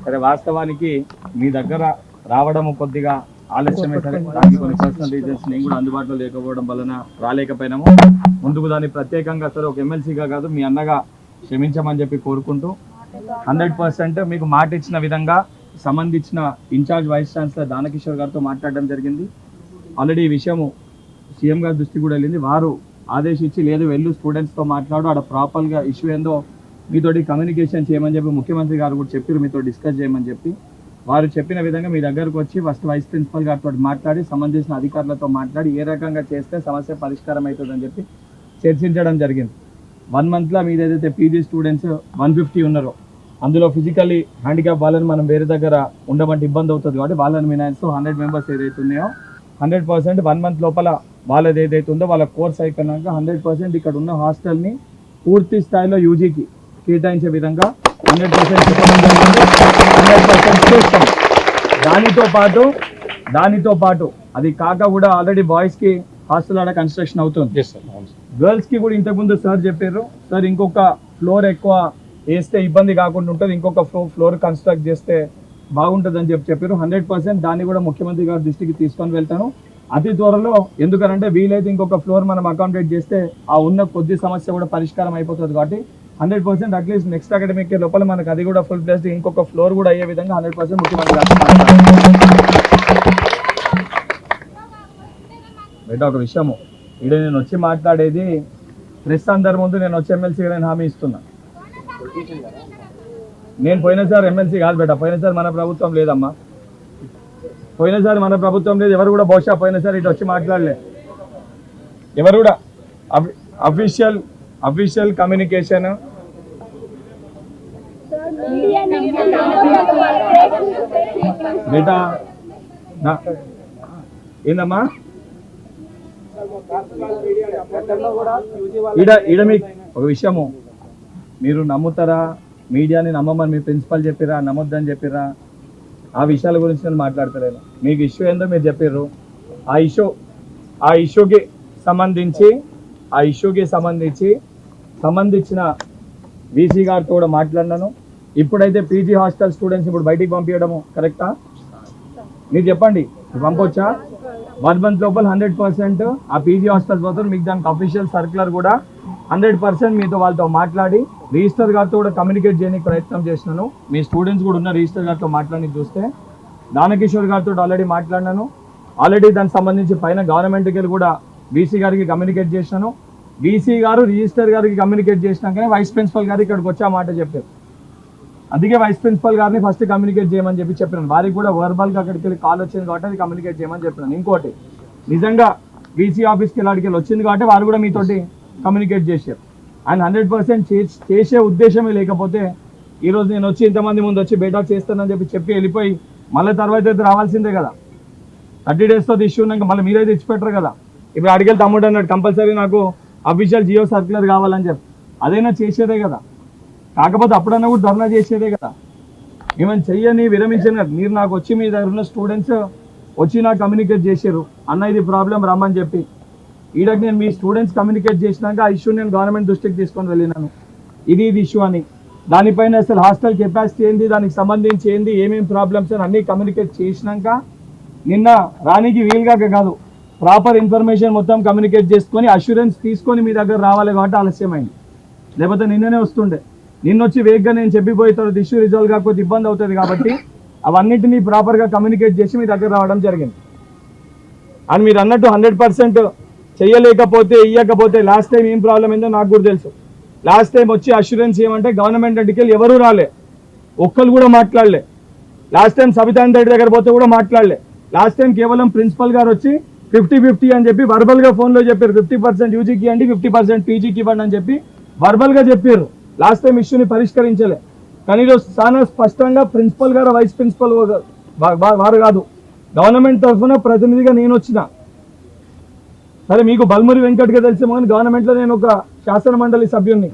సరే వాస్తవానికి మీ దగ్గర రావడం కొద్దిగా ఆలస్యమే, సరే దానికి కొన్ని పర్సనల్ రీజన్స్ నేను కూడా అందుబాటులో లేకపోవడం వలన రాలేకపోయినాము. ముందుకు దాన్ని ప్రత్యేకంగా సరే ఒక ఎమ్మెల్సీగా కాదు మీ అన్నగా క్షమించమని చెప్పి కోరుకుంటూ 100% మీకు మాట ఇచ్చిన విధంగా సంబంధించిన ఇన్ఛార్జ్ వైస్ ఛాన్సలర్ దానకిషోర్ గారితో మాట్లాడడం జరిగింది. ఆల్రెడీ ఈ విషయము సీఎం గారి దృష్టి కూడా వెళ్ళింది. వారు ఆదేశించి లేదు వెళ్ళు స్టూడెంట్స్తో మాట్లాడు, ఆడ ప్రాపర్గా ఇష్యూ ఏందో మీతోటి కమ్యూనికేషన్ చేయమని చెప్పి ముఖ్యమంత్రి గారు కూడా చెప్పారు, మీతో డిస్కస్ చేయమని చెప్పి. వారు చెప్పిన విధంగా మీ దగ్గరకు వచ్చి ఫస్ట్ వైస్ ప్రిన్సిపల్ గారితో మాట్లాడి సంబంధించిన అధికారులతో మాట్లాడి ఏ రకంగా చేస్తే సమస్య పరిష్కారం అవుతుందని చెప్పి చర్చించడం జరిగింది. 1 monthలో మీద ఏదైతే పీజీ స్టూడెంట్స్ 150 ఉన్నారో అందులో ఫిజికల్లీ హ్యాండిక్యాప్ వాళ్ళని మనం వేరే దగ్గర ఉండమంటే ఇబ్బంది అవుతుంది కాబట్టి వాళ్ళని మినాయిస్తూ 100 members ఏదైతే ఉన్నాయో 100% 1 month లోపల వాళ్ళది ఏదైతే ఉందో వాళ్ళ కోర్స్ అయిపోయినాక 100% ఇక్కడ ఉన్న హాస్టల్ని పూర్తి స్థాయిలో యూజీకి కేటాయించే విధంగా 100% చెప్పడం జరిగింది. 100% చేస్తాం. దానితో పాటు అది కాక కూడా ఆల్రెడీ బాయ్స్కి హాస్టల్ ఆడ కన్స్ట్రక్షన్ అవుతుంది. గర్ల్స్కి కూడా ఇంతకుముందు సార్ చెప్పారు, సార్ ఇంకొక ఫ్లోర్ ఎక్కువ వేస్తే ఇబ్బంది కాకుండా ఉంటుంది, ఇంకొక ఫ్లోర్ కన్స్ట్రక్ట్ చేస్తే బాగుంటుందని చెప్పారు. 100% దాన్ని కూడా ముఖ్యమంత్రి గారి దృష్టికి తీసుకొని వెళ్తాను అతి త్వరలో. ఎందుకంటే వీలైతే ఇంకొక ఫ్లోర్ మనం అకామిడేట్ చేస్తే ఆ ఉన్న కొద్ది సమస్య కూడా పరిష్కారం అయిపోతుంది కాబట్టి 100% అట్లీస్ట్ నెక్స్ట్ అకాడమిక్ ఇయర్ లోపల మనకు అది కూడా ఫుల్ ప్లేస్ ఇంకొక ఫ్లోర్ కూడా అయ్యే విధంగా 100% ముఖ్యమంత్రి బయట ఒక విషయము ఇక్కడ నేను వచ్చి మాట్లాడేది ప్రెస్ అందరి ముందు నేను వచ్చి ఎమ్మెల్సీగా నేను హామీ ఇస్తున్నా. నేను పోయినసారి ఎమ్మెల్సీ కాదు బేట, పోయినసారి మన ప్రభుత్వం లేదమ్మా, పోయినసారి మన ప్రభుత్వం లేదు. ఎవరు కూడా బహుశా పోయినసారి ఇటు వచ్చి మాట్లాడలే, ఎవరు కూడా అఫీషియల్ కమ్యూనికేషన్ బేటా ఏందమ్మా ఈడ మీకు ఒక విషయము, మీరు నమ్ముతారా మీడియాని నమ్మమని మీ ప్రిన్సిపల్ చెప్పిరా, నమ్మొద్దని చెప్పిరా, ఆ విషయాల గురించి నేను మాట్లాడతలేను. మీకు ఇష్యూ ఏందో మీరు చెప్పారు, ఆ ఇష్యూకి సంబంధించిన వీసీ గారితో కూడా మాట్లాడినాను. ఇప్పుడైతే పీజీ హాస్టల్ స్టూడెంట్స్ ఇప్పుడు బయటికి పంపించడము కరెక్టా? మీరు చెప్పండి, పంపొచ్చా? 1 month లోపల 100% ఆ పీజీ హాస్టల్ పోతారు. మీకు దానికి అఫీషియల్ సర్క్యులర్ కూడా 100% మీతో వాళ్ళతో మాట్లాడి రిజిస్టర్ గారితో కూడా కమ్యూనికేట్ చేయడానికి ప్రయత్నం చేసినాను. మీ స్టూడెంట్స్ కూడా ఉన్న రిజిస్టర్ గారితో మాట్లాడి చూస్తే దానకిషోర్ గారితో ఆల్రెడీ మాట్లాడినాను. ఆల్రెడీ దానికి సంబంధించి పైన గవర్నమెంట్కి కూడా బీసీ గారికి కమ్యూనికేట్ చేసినాను. బీసీ గారు రిజిస్టర్ గారికి కమ్యూనికేట్ చేసినాకనే వైస్ ప్రిన్సిపల్ గారు ఇక్కడికి వచ్చే మాట చెప్పారు. అందుకే వైస్ ప్రిన్సిపల్ గారిని ఫస్ట్ కమ్యూనికేట్ చేయమని చెప్పినాను. వారికి కూడా వర్బల్గా అక్కడికి వెళ్ళి కాల్ వచ్చింది కాబట్టి అది కమ్యూనికేట్ చేయమని చెప్పినాను. ఇంకోటి నిజంగా బీసీ ఆఫీస్కి అక్కడికి వెళ్ళి వచ్చింది కాబట్టి వారు కూడా మీతోటి కమ్యూనికేట్ చేశారు. ఆయన 100% చేసే ఉద్దేశమే లేకపోతే ఈరోజు నేను వచ్చి ఇంతమంది ముందు వచ్చి బేటా చేస్తానని చెప్పి వెళ్ళిపోయి మళ్ళీ తర్వాత అయితే రావాల్సిందే కదా. 30 days ఇష్యూ ఉన్నాక మళ్ళీ మీరైతే ఇచ్చిపెట్టరు కదా. ఇప్పుడు అడిగేది తమ్ముడు అన్నాడు కంపల్సరీ నాకు అఫీషియల్ జియో సర్క్యులర్ కావాలని చెప్పి, అదైనా చేసేదే కదా. కాకపోతే అప్పుడన్నా కూడా ధర్నా చేసేదే కదా. ఏమైనా చెయ్యని విరమించని మీరు నాకు వచ్చి మీ దగ్గర ఉన్న స్టూడెంట్స్ వచ్చి నాకు కమ్యూనికేట్ చేశారు, అన్న ఇది ప్రాబ్లం రమ్మని చెప్పి. ఈడకి నేను మీ స్టూడెంట్స్ కమ్యూనికేట్ చేసినాక ఆ ఇష్యూ నేను గవర్నమెంట్ దృష్టికి తీసుకొని వెళ్ళినాను, ఇది ఇష్యూ అని. దానిపైన అసలు హాస్టల్ కెపాసిటీ ఏంది, దానికి సంబంధించి ఏంది, ఏమేమి ప్రాబ్లమ్స్ అని అన్నీ కమ్యూనికేట్ చేసినాక నిన్న రానికి వీలుగా కాదు ప్రాపర్ ఇన్ఫర్మేషన్ మొత్తం కమ్యూనికేట్ చేసుకొని అష్యూరెన్స్ తీసుకొని మీ దగ్గర రావాలి కాబట్టి ఆలస్యమైంది. లేకపోతే నిన్ననే వస్తుండే. నిన్నొచ్చి వేగ్గా నేను చెప్పిపోయి తర్వాత ఇష్యూ రిజాల్వ్ కాకపోతే ఇబ్బంది అవుతుంది కాబట్టి అవన్నిటినీ ప్రాపర్గా కమ్యూనికేట్ చేసి మీ దగ్గర రావడం జరిగింది. అండ్ మీరు అన్నట్టు 100% చేయలేకపోతే ఇవ్వకపోతే లాస్ట్ టైం ఏం ప్రాబ్లం ఏందో నాకు కూడా తెలుసు. లాస్ట్ టైం వచ్చి అష్యూరెన్స్ ఏమంటే గవర్నమెంట్ అడ్డుకెళ్ళి ఎవరూ రాలే, ఒక్కరు కూడా మాట్లాడలే. లాస్ట్ టైం సబితాంత రెడ్డి దగ్గర పోతే కూడా మాట్లాడలే. లాస్ట్ టైం కేవలం ప్రిన్సిపల్ గారు వచ్చి 50-50 అని చెప్పి వర్బల్గా ఫోన్లో చెప్పారు, 50% యూజీకి ఇవ్వండి 50% పీజీకి ఇవ్వండి అని చెప్పి వర్బల్గా చెప్పారు. లాస్ట్ టైం ఇష్యూని పరిష్కరించలే. కానీ ఈరోజు చాలా స్పష్టంగా ప్రిన్సిపల్ గారు వైస్ ప్రిన్సిపల్ వారు కాదు, గవర్నమెంట్ తరఫున ప్రతినిధిగా నేను వచ్చిన. సరే మీకు బల్మురి వెంకట్గా తెలిసేమో కానీ గవర్నమెంట్లో నేను ఒక శాసన మండలి సభ్యుడిని.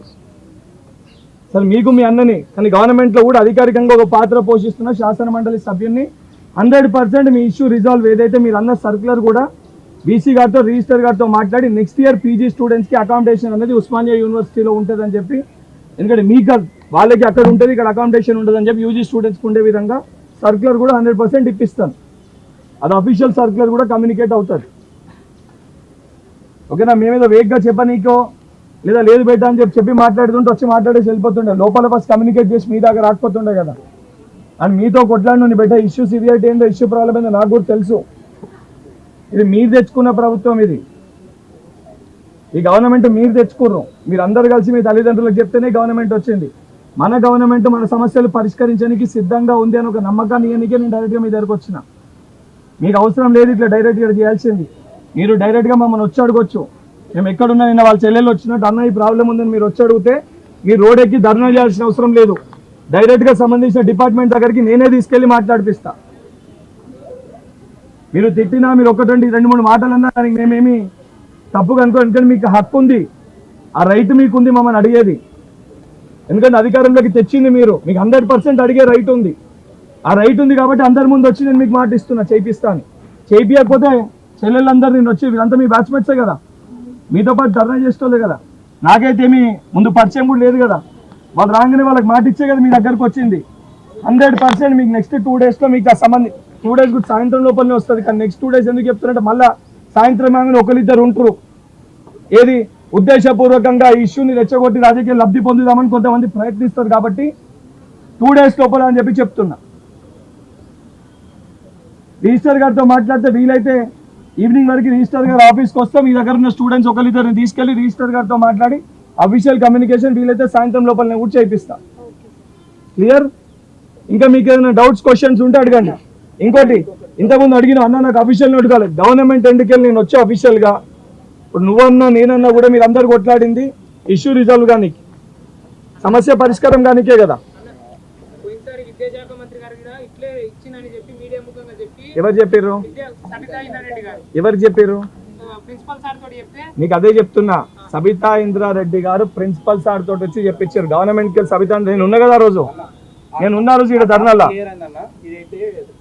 సరే మీకు మీ అన్నని, కానీ గవర్నమెంట్లో కూడా అధికారికంగా ఒక పాత్ర పోషిస్తున్న శాసన మండలి సభ్యుడిని. 100% మీ ఇష్యూ రిజాల్వ్ ఏదైతే మీరు అన్న సర్క్యులర్ కూడా బీసీ గారితో రిజిస్టర్ గారితో మాట్లాడి నెక్స్ట్ ఇయర్ పీజీ స్టూడెంట్స్కి అకామిడేషన్ అనేది ఉస్మానియా యూనివర్సిటీలో ఉంటుందని చెప్పి ఎందుకంటే మీకు వాళ్ళకి అక్కడ ఉంటుంది, ఇక్కడ అకామిడేషన్ ఉంటుంది అని చెప్పి యూజీ స్టూడెంట్స్కి ఉండే విధంగా సర్క్యులర్ కూడా 100% ఇప్పిస్తాను. అది అఫీషియల్ సర్క్యులర్ కూడా కమ్యూనికేట్ అవుతుంది. ఓకేనా? మేమేదో వేగ్గా చెప్పనీకో లేదా లేదు బయట అని చెప్పి మాట్లాడుతుంటే వచ్చి మాట్లాడేసి వెళ్ళిపోతుండే. లోపల ఫస్ట్ కమ్యూనికేట్ చేసి మీ దాకా రాకపోతుండే కదా. అండ్ మీతో కొట్లాడి బయట ఇష్యూ సివియారిటీ ఏందో, ఇష్యూ ప్రాబ్లం ఏందో నాకు కూడా తెలుసు. ఇది మీరు తెచ్చుకున్న ప్రభుత్వం, ఇది ఈ గవర్నమెంట్ మీరు తెచ్చుకుర్రు. మీరు అందరు కలిసి మీ తల్లిదండ్రులకు చెప్తేనే గవర్నమెంట్ వచ్చింది. మన గవర్నమెంట్ మన సమస్యలు పరిష్కరించడానికి సిద్ధంగా ఉంది అని ఒక నమ్మకాన్ని ఇవ్వడానికే నేను డైరెక్ట్గా మీ దగ్గరకు వచ్చిన. మీకు అవసరం లేదు ఇట్లా డైరెక్ట్గా చేయాల్సింది. మీరు డైరెక్ట్గా మమ్మల్ని వచ్చి అడగొచ్చు. మేము ఎక్కడున్నా నిన్న వాళ్ళ చెల్లెలు వచ్చినట్టు అన్న ఈ ప్రాబ్లం ఉందని మీరు వచ్చి అడిగితే మీరు రోడ్ ఎక్కి ధర్నా చేయాల్సిన అవసరం లేదు. డైరెక్ట్గా సంబంధించిన డిపార్ట్మెంట్ దగ్గరికి నేనే తీసుకెళ్ళి మాట్లాడిపిస్తా. మీరు తిట్టినా, మీరు ఒకటి రెండు మూడు మాటలు అన్నా దానికి మేమేమి తప్పుగా అనుకో. ఎందుకంటే మీకు హక్కు ఉంది, ఆ రైట్ మీకు ఉంది మమ్మల్ని అడిగేది. ఎందుకంటే అధికారంలోకి తెచ్చింది మీరు, మీకు 100% అడిగే రైట్ ఉంది. ఆ రైట్ ఉంది కాబట్టి అందరి ముందు వచ్చి నేను మీకు మాట ఇస్తున్నా, చేయిస్తాను. చేయించకపోతే చెల్లెళ్ళందరూ నేను వచ్చి వీళ్ళంతా మీ బ్యాచ్మేట్సే కదా, మీతో పాటు ధర్నా చేస్తోలే కదా. నాకైతే ఏమి ముందు పరిచయం కూడా లేదు కదా. వాళ్ళు రాగానే వాళ్ళకి మాట ఇచ్చే కదా మీ దగ్గరకు వచ్చింది. 100% మీకు నెక్స్ట్ 2 డేస్లో మీకు ఆ సంబంధం 2 డేస్ కూడా సాయంత్రం లోపలనే వస్తుంది. కానీ నెక్స్ట్ 2 డేస్ ఎందుకు చెప్తున్నట్టే మళ్ళీ సాయంత్రం ఆమె ఒకరిద్దరు ఉంటారు. ఏది ఉద్దేశపూర్వకంగా ఈ ఇష్యూని రెచ్చగొట్టి రాజకీయ లబ్ధి పొందుదామని కొంతమంది ప్రయత్నిస్తారు. కాబట్టి 2 డేస్ లోపల అని చెప్పి చెప్తున్నా. రిజిస్టర్ గారితో మాట్లాడితే వీలైతే ఈవినింగ్ వరకు రిజిస్టర్ గారు ఆఫీస్కి వస్తే మీ దగ్గర ఉన్న స్టూడెంట్స్ ఒకరిద్దరిని తీసుకెళ్లి రిజిస్టర్ గారితో మాట్లాడి అఫీషియల్ కమ్యూనికేషన్ వీలైతే సాయంత్రం లోపల నేను కూడా చేయిస్తా. క్లియర్? ఇంకా మీకు ఏదైనా డౌట్స్, క్వశ్చన్స్ ఉంటే అడగండి. ఇంకోటి, ఇంతకుముందు అడిగిన అన్న నాకు అఫీషియల్ నోట్ కాలేదు, గవర్నమెంట్ ఎండుకెళ్ళి నేను వచ్చి అఫీషియల్గా. ఇప్పుడు నువ్వన్నా నేనన్నా కూడా మీరు అందరు కొట్లాడింది ఇష్యూ రిజాల్వ్ కానీ, సమస్య పరిష్కారం కానికే కదా. ఎవరు చెప్పారు? ఎవరు చెప్పారు? నీకు అదే చెప్తున్నా. సబితా ఇంద్రారెడ్డి గారు ప్రిన్సిపల్ సార్ తోటి వచ్చి చెప్పించారు. గవర్నమెంట్కి వెళ్ళి సబితా, నేను ఉన్నా కదా రోజు, నేను ఉన్న రోజు ఇక్కడ ధర్నాలా. ఇదైతే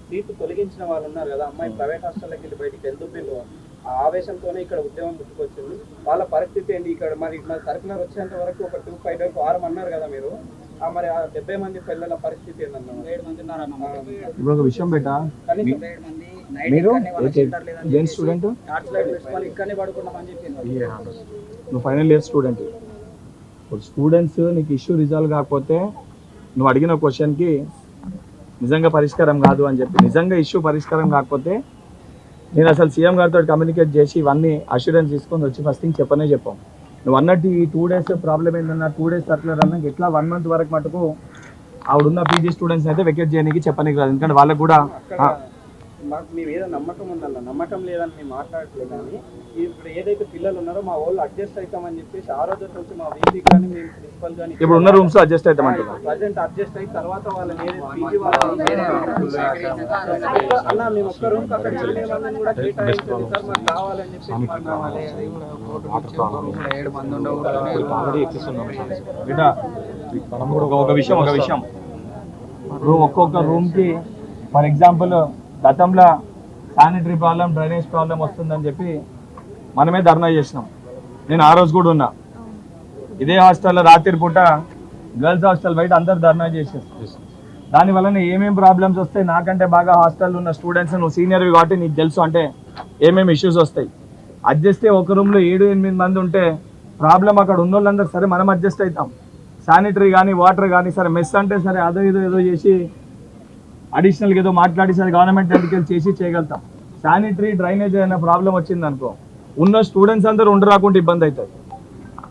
సీటు తొలగించిన వాళ్ళు ఉన్నారు కదా, అమ్మాయి ప్రైవేట్ హాస్టల్కి వెళ్ళి బయటికి వెళ్తుందో ఆ ఆవేశంతోనే ఇక్కడ ఉద్యమం పుట్టుకొచ్చింది. వాళ్ళ పరిస్థితి ఏంటి? ఇక్కడ మరి సర్కులర్ వచ్చేంత వరకు ఒక 2-5 డేస్ వారం అన్నారు కదా మీరు. మరి ఆ 70 మంది పిల్లల పరిస్థితి ఏంటన్నా? 7 మంది ఉన్నారు. ఇప్పుడు ఒక విషయం బేటా, మీరు స్టూడెంట్ ఇక్కడనే పడుకున్నామని చెప్పింది. నువ్వు ఫైనల్ ఇయర్ స్టూడెంట్. ఇప్పుడు స్టూడెంట్స్ నీకు ఇష్యూ రిజాల్వ్ కాకపోతే నువ్వు అడిగిన క్వశ్చన్కి నిజంగా పరిష్కారం కాదు అని చెప్పి, నిజంగా ఇష్యూ పరిష్కారం కాకపోతే నేను అసలు సీఎం గారితో కమ్యూనికేట్ చేసి ఇవన్నీ అష్యూరెన్స్ తీసుకొని వచ్చి ఫస్ట్ థింగ్ చెప్పాం. నువ్వు అన్నట్టు ఈ 2 డేస్ ప్రాబ్లం ఏంటన్నా, 2 డేస్ సర్కులర్ అన్నా ఎట్లా 1 మంత్ వరకు మటుకు ఆవిడున్న పీజీ స్టూడెంట్స్ అయితే వెకేట్ చేయడానికి చెప్పనీకి రాదు. ఎందుకంటే వాళ్ళకు కూడా మాకు మీ మీద నమ్మకం ఉందన్న, నమ్మకం లేదని మేము మాట్లాడట్లేదు. కానీ ఇప్పుడు ఏదైతే పిల్లలు ఉన్నారో మా వాళ్ళు అడ్జస్ట్ అవుతామని చెప్పేసి ఆ రోజు నుంచి మా వీసీ కానీ మేము ప్రిన్సిపల్ కానీ ఇప్పుడు ఉన్న రూమ్స్ అడ్జస్ట్ అవుతామంటారు. ప్రజెంట్ అడ్జస్ట్ అయిన తర్వాత వాళ్ళని పీజీ అన్న మేము ఒక్క రూమ్ అక్కడ వాళ్ళని కూడా కేటాయించండి సార్, మాకు కావాలని చెప్పి ఒక విషయం ఒక్కొక్క రూమ్కి ఫర్ ఎగ్జాంపుల్ గతంలో శానిటరీ ప్రాబ్లం, డ్రైనేజ్ ప్రాబ్లం వస్తుందని చెప్పి మనమే ధర్నా చేసినాం. నేను ఆ రోజు కూడా ఉన్నా ఇదే హాస్టల్లో. రాత్రి పూట గర్ల్స్ హాస్టల్ బయట అందరు ధర్నా చేసేస్తారు. దానివల్ల ఏమేమి ప్రాబ్లమ్స్ వస్తాయి నాకంటే బాగా హాస్టల్లో ఉన్న స్టూడెంట్స్, నువ్వు సీనియర్వి కాబట్టి నీకు తెలుసు అంటే ఏమేమి ఇష్యూస్ వస్తాయి. అడ్జస్ట్ ఒక రూమ్లో 7-8 మంది ఉంటే ప్రాబ్లం అక్కడ ఉన్న వాళ్ళందరూ సరే మనం అడ్జస్ట్ అవుతాం. శానిటరీ కానీ వాటర్ కానీ సరే, మెస్ అంటే సరే అదో ఏదో చేసి అడిషనల్గా ఏదో మాట్లాడి సరే గవర్నమెంట్ ఎన్నికలు చేసి చేయగలుగుతాం. శానిటరీ డ్రైనేజ్ అయినా ప్రాబ్లం వచ్చింది అనుకో, ఉన్న స్టూడెంట్స్ అందరూ ఉండరాకుండా ఇబ్బంది అవుతుంది.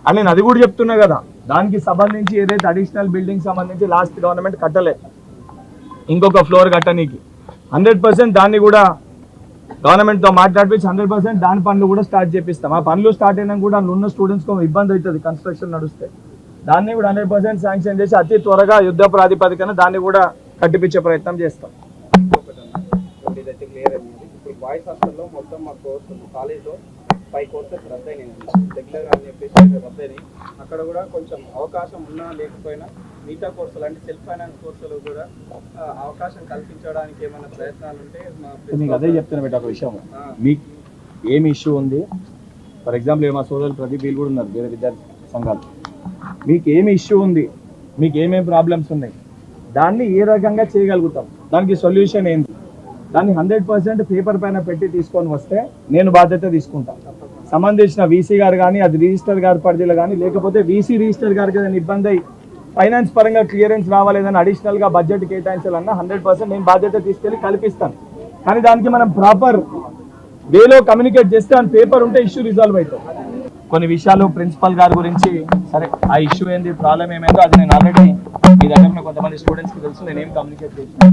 అని నేను అది కూడా చెప్తున్నా కదా. దానికి సంబంధించి ఏదైతే అడిషనల్ బిల్డింగ్ సంబంధించి లాస్ట్ గవర్నమెంట్ కట్టలే, ఇంకొక ఫ్లోర్ కట్టనీకి 100% దాన్ని కూడా గవర్నమెంట్తో మాట్లాడిపించి 100% దాని పనులు కూడా స్టార్ట్ చేపిస్తాం. ఆ పనులు స్టార్ట్ అయినా కూడా ఉన్న స్టూడెంట్స్కి ఇబ్బంది అవుతుంది కన్స్ట్రక్షన్ నడుస్తే. దాన్ని కూడా 100% శాంక్షన్ చేసి అతి త్వరగా యుద్ధ ప్రాతిపదికన దాన్ని కూడా కట్టిపించే ప్రయత్నం చేస్తాం. ఇదైతే క్లియర్ అయింది. ఇప్పుడు బాయ్స్ హాస్టల్లో మొత్తం మా కోర్సులు కాలేజ్లో 5 కోర్సెస్ రద్దయినాయి రెగ్యులర్ అని చెప్పేసి రద్దయినాయి. అక్కడ కూడా కొంచెం అవకాశం ఉన్నా లేకపోయినా మిగతా కోర్సులు అంటే సెల్ఫ్ ఫైనాన్స్ కోర్సులు కూడా అవకాశం కల్పించడానికి ఏమైనా ప్రయత్నాలు ఉంటే మీకు అదే చెప్తున్నా బేట. ఒక విషయం, మీకు ఏమి ఇష్యూ ఉంది, ఫర్ ఎగ్జాంపుల్ మా సోదరులు ప్రదీప్ వీళ్ళు కూడా ఉన్నారు వేరే విద్యార్థి సంఘాలు, మీకు ఏమి ఇష్యూ ఉంది మీకు ఏమేమి ప్రాబ్లమ్స్ ఉన్నాయి, దాన్ని ఏ రకంగా చేయగలుగుతాం, దానికి సొల్యూషన్ ఏంటి, దాన్ని 100% పేపర్ పైన పెట్టి తీసుకొని వస్తే నేను బాధ్యత తీసుకుంటాను. సంబంధించిన వీసీ గారు కానీ, అది రిజిస్టర్ గారి పరిధిలో కానీ, లేకపోతే వీసీ రిజిస్టర్ గారికి ఏదైనా ఇబ్బంది అయ్యి ఫైనాన్స్ పరంగా క్లియరెన్స్ రావాలేదని అడిషనల్గా బడ్జెట్ కేటాయించాలన్నా 100% నేను బాధ్యత తీసుకెళ్ళి కల్పిస్తాను. కానీ దానికి మనం ప్రాపర్ వేలో కమ్యూనికేట్ చేస్తే అని పేపర్ ఉంటే ఇష్యూ రిజాల్వ్ అవుతుంది. కొన్ని విషయాలు ప్రిన్సిపల్ గారి గురించి, సరే ఆ ఇష్యూ ఏంది, ప్రాబ్లం ఏమైందో అది నేను ఆల్రెడీ మీ దగ్గర ఉన్న కొంతమంది స్టూడెంట్స్కి తెలుసు, నేనేం కమ్యూనికేట్ చేస్తాను.